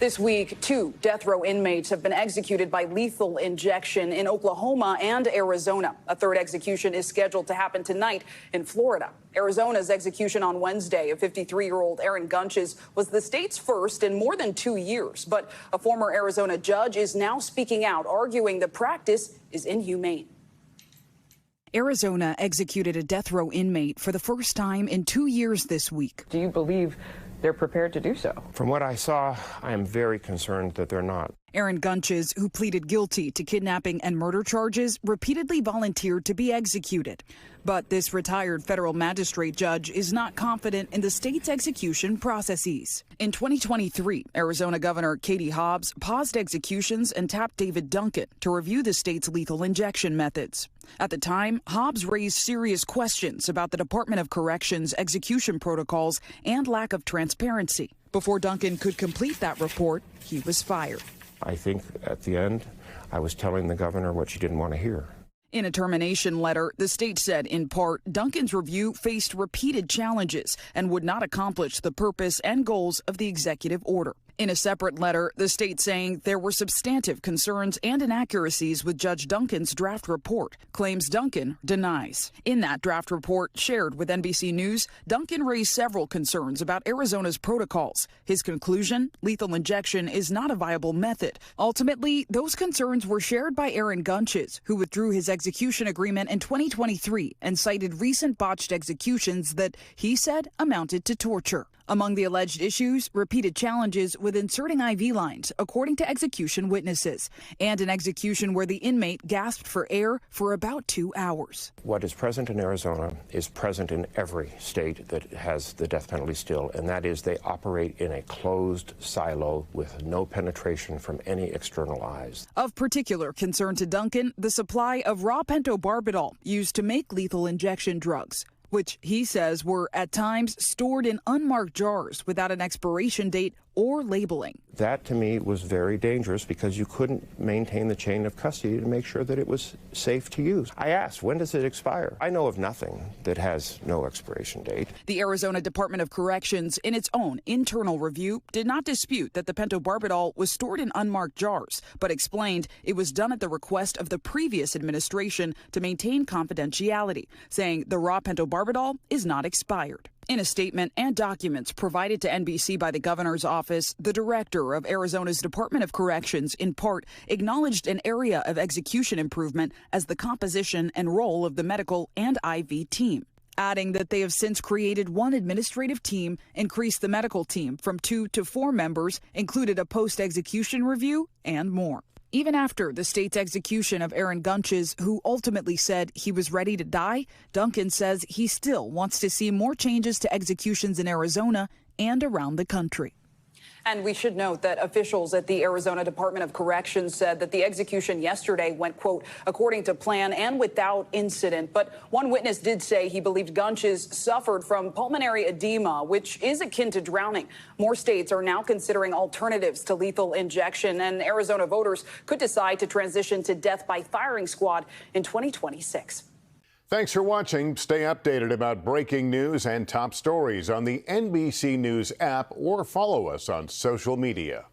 This week, 2 death row inmates have been executed by lethal injection in Oklahoma and Arizona. A third execution is scheduled to happen tonight in Florida. Arizona's execution on Wednesday of 53-year-old Aaron Gunches was the state's first in more than 2 years. But a former Arizona judge is now speaking out, arguing the practice is inhumane. Arizona executed a death row inmate for the first time in 2 years this week. Do you believe they're prepared to do so? From what I saw, I am very concerned that they're not. Aaron Gunches, who pleaded guilty to kidnapping and murder charges, repeatedly volunteered to be executed. But this retired federal magistrate judge is not confident in the state's execution processes. In 2023, Arizona Governor Katie Hobbs paused executions and tapped David Duncan to review the state's lethal injection methods. At the time, Hobbs raised serious questions about the Department of Corrections' execution protocols and lack of transparency. Before Duncan could complete that report, he was fired. I think at the end, I was telling the governor what she didn't want to hear. In a termination letter, the state said, in part, Duncan's review faced repeated challenges and would not accomplish the purpose and goals of the executive order. In a separate letter, the state saying there were substantive concerns and inaccuracies with Judge Duncan's draft report, claims Duncan denies. In that draft report shared with NBC News, Duncan raised several concerns about Arizona's protocols. His conclusion, lethal injection is not a viable method. Ultimately, those concerns were shared by Aaron Gunches, who withdrew his execution agreement in 2023 and cited recent botched executions that he said amounted to torture. Among the alleged issues, repeated challenges with inserting IV lines, according to execution witnesses, and an execution where the inmate gasped for air for about 2 hours. What is present in Arizona is present in every state that has the death penalty still, and that is they operate in a closed silo with no penetration from any external eyes. Of particular concern to Duncan, the supply of raw pentobarbital used to make lethal injection drugs, which he says were at times stored in unmarked jars without an expiration date or labeling. That to me was very dangerous because you couldn't maintain the chain of custody to make sure that it was safe to use. I asked, when does it expire? I know of nothing that has no expiration date. The Arizona Department of Corrections, in its own internal review, did not dispute that the pentobarbital was stored in unmarked jars, but explained it was done at the request of the previous administration to maintain confidentiality, saying the raw pentobarbital is not expired. In a statement and documents provided to NBC by the governor's office, the director of Arizona's Department of Corrections, in part, acknowledged an area of execution improvement as the composition and role of the medical and IV team, adding that they have since created one administrative team, increased the medical team from 2 to 4 members, included a post-execution review, and more. Even after the state's execution of Aaron Gunches, who ultimately said he was ready to die, Duncan says he still wants to see more changes to executions in Arizona and around the country. And we should note that officials at the Arizona Department of Corrections said that the execution yesterday went, quote, according to plan and without incident. But one witness did say he believed Gunches suffered from pulmonary edema, which is akin to drowning. More states are now considering alternatives to lethal injection, and Arizona voters could decide to transition to death by firing squad in 2026. Thanks for watching. Stay updated about breaking news and top stories on the NBC News app or follow us on social media.